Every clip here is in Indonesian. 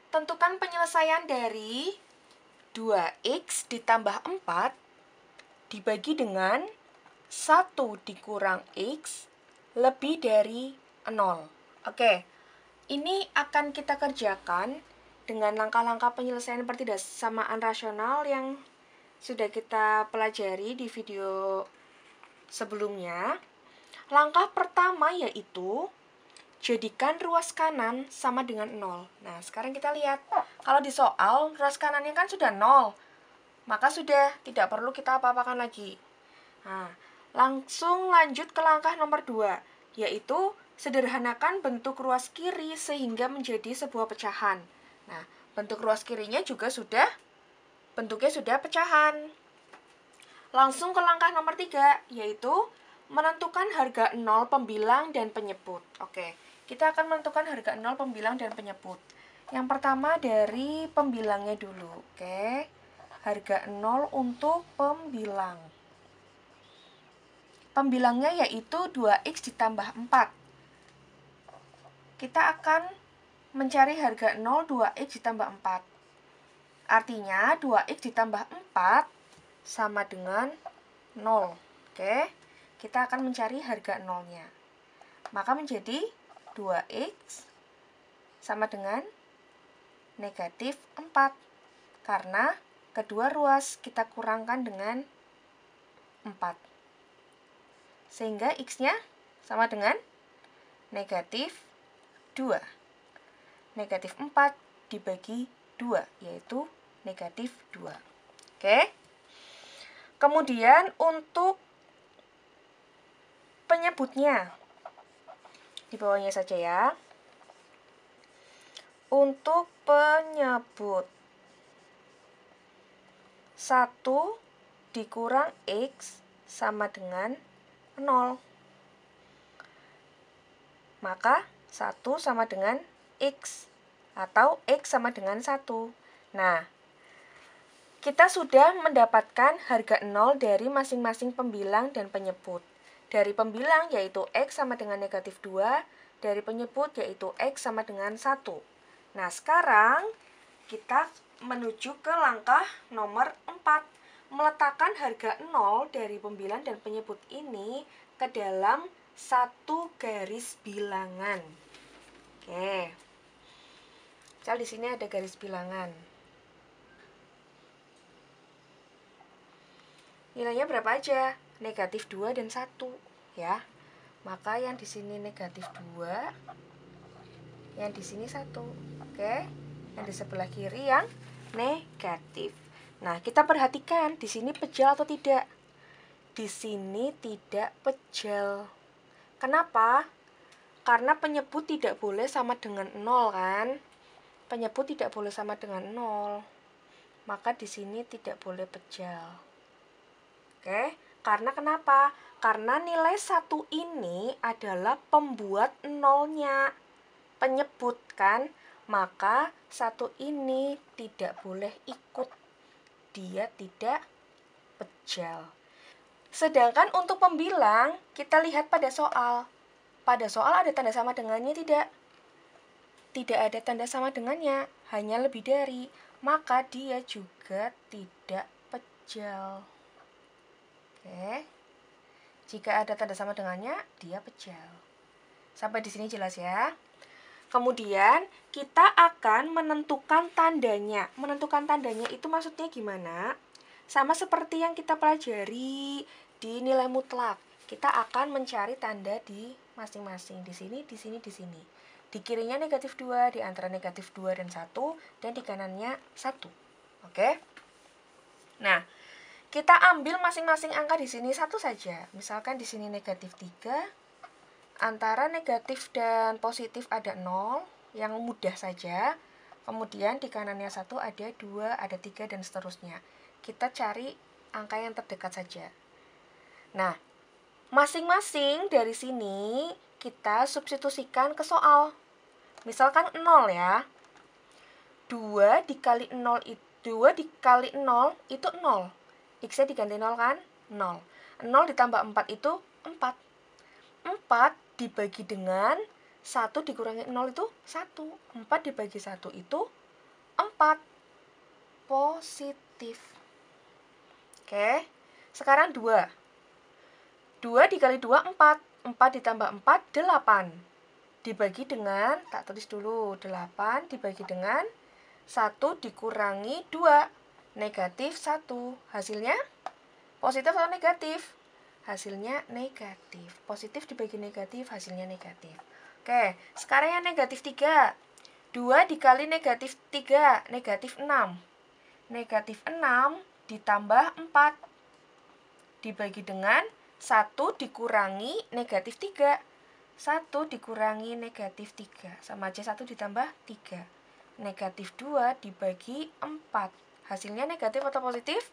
Tentukan penyelesaian dari 2x ditambah 4 dibagi dengan 1 dikurang x lebih dari 0. Oke, ini akan kita kerjakan dengan langkah-langkah penyelesaian pertidaksamaan rasional yang sudah kita pelajari di video sebelumnya. Langkah pertama yaitu jadikan ruas kanan sama dengan 0. Nah, sekarang kita lihat. Kalau di soal, ruas kanannya kan sudah 0. Maka sudah tidak perlu kita apa-apakan lagi. Nah, langsung lanjut ke langkah nomor 2, yaitu sederhanakan bentuk ruas kiri sehingga menjadi sebuah pecahan. Nah, bentuk ruas kirinya juga bentuknya sudah pecahan. Langsung ke langkah nomor 3, yaitu menentukan harga 0 pembilang dan penyebut. Oke, kita akan menentukan harga 0 pembilang dan penyebut. Yang pertama dari pembilangnya dulu. Oke, harga 0 untuk pembilang. Pembilangnya yaitu 2x ditambah 4. Kita akan mencari harga 0 2x ditambah 4. Artinya 2x ditambah 4 sama dengan 0. Oke, kita akan mencari harga 0-nya. Maka menjadi 2x sama dengan negatif 4. Karena kedua ruas kita kurangkan dengan 4. Sehingga x-nya sama dengan negatif 2. Negatif 4 dibagi 2, yaitu negatif 2. Oke. Kemudian untuk penyebutnya, di bawahnya saja ya. Untuk penyebut, 1 dikurang x sama dengan 0. Maka 1 sama dengan x, atau x sama dengan 1. Nah, kita sudah mendapatkan harga 0 dari masing-masing pembilang dan penyebut. Dari pembilang yaitu x sama dengan negatif 2, dari penyebut yaitu x sama dengan 1. Nah, sekarang kita menuju ke langkah nomor 4. Meletakkan harga 0 dari pembilang dan penyebut ini ke dalam satu garis bilangan. Oke. Misal di sini ada garis bilangan. Nilainya berapa aja? Negatif 2 dan 1, ya. Maka yang di sini negatif 2, yang di sini 1. Oke. Yang di sebelah kiri yang negatif. Nah, kita perhatikan di sini pejal atau tidak? Di sini tidak pejal. Kenapa? Karena penyebut tidak boleh sama dengan 0 kan? Penyebut tidak boleh sama dengan 0. Maka di sini tidak boleh pejal. Oke, karena kenapa? Karena nilai 1 ini adalah pembuat 0-nya. Penyebut kan? Maka 1 ini tidak boleh ikut. Dia tidak pejal. Sedangkan untuk pembilang, kita lihat pada soal. Pada soal ada tanda sama dengannya tidak? Tidak ada tanda sama dengannya, hanya lebih dari. Maka dia juga tidak pejal. Oke. Jika ada tanda sama dengannya, dia pejal. Sampai di sini jelas ya. Kemudian kita akan menentukan tandanya. Menentukan tandanya itu maksudnya gimana? Sama seperti yang kita pelajari di nilai mutlak. Kita akan mencari tanda di masing-masing. Di sini, di sini, di sini. Di kirinya negatif 2, di antara negatif 2 dan 1, dan di kanannya 1. Oke? Nah, kita ambil masing-masing angka di sini 1 saja. Misalkan di sini negatif 3, antara negatif dan positif ada 0, yang mudah saja. Kemudian di kanannya 1 ada 2, ada 3, dan seterusnya. Kita cari angka yang terdekat saja. Nah, masing-masing dari sini kita substitusikan ke soal. Misalkan 0 ya. 2 dikali 0 itu 0. X-nya diganti 0 kan? 0. 0 ditambah 4 itu 4. 4 dibagi dengan 1 dikurangi 0 itu 1. 4 dibagi 1 itu 4 positif. Oke, sekarang 2. 2 dikali 2, 4. 4 ditambah 4, 8. Dibagi dengan, tak tulis dulu, 8 dibagi dengan 1 dikurangi 2, negatif 1. Hasilnya positif atau negatif? Hasilnya negatif. Positif dibagi negatif, hasilnya negatif. Oke, sekarang yang negatif 3. 2 dikali negatif 3, negatif 6. Negatif 6 ditambah 4. Dibagi dengan 1 dikurangi negatif 3. 1 dikurangi negatif 3. Sama aja 1 ditambah 3. Negatif 2 dibagi 4. Hasilnya negatif atau positif?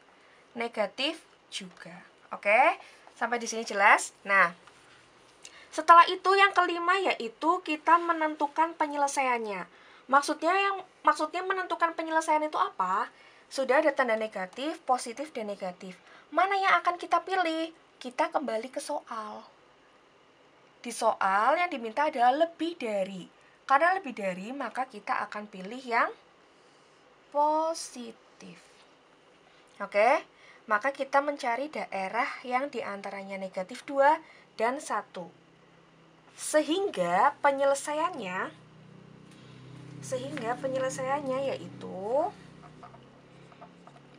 Negatif juga. Oke, sampai di sini jelas? Nah, setelah itu yang kelima yaitu kita menentukan penyelesaiannya. Maksudnya menentukan penyelesaian itu apa? Sudah ada tanda negatif, positif, dan negatif. Mana yang akan kita pilih? Kita kembali ke soal. Di soal yang diminta adalah lebih dari. Karena lebih dari, maka kita akan pilih yang positif. Oke, maka kita mencari daerah yang diantaranya negatif 2 dan 1. Sehingga penyelesaiannya yaitu,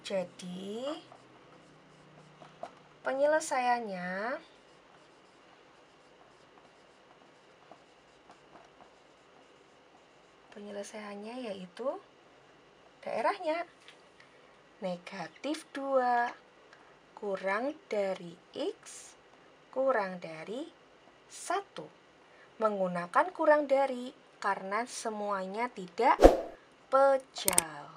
jadi penyelesaiannya yaitu daerahnya negatif 2 kurang dari X kurang dari 1. Menggunakan kurang dari karena semuanya tidak pejal.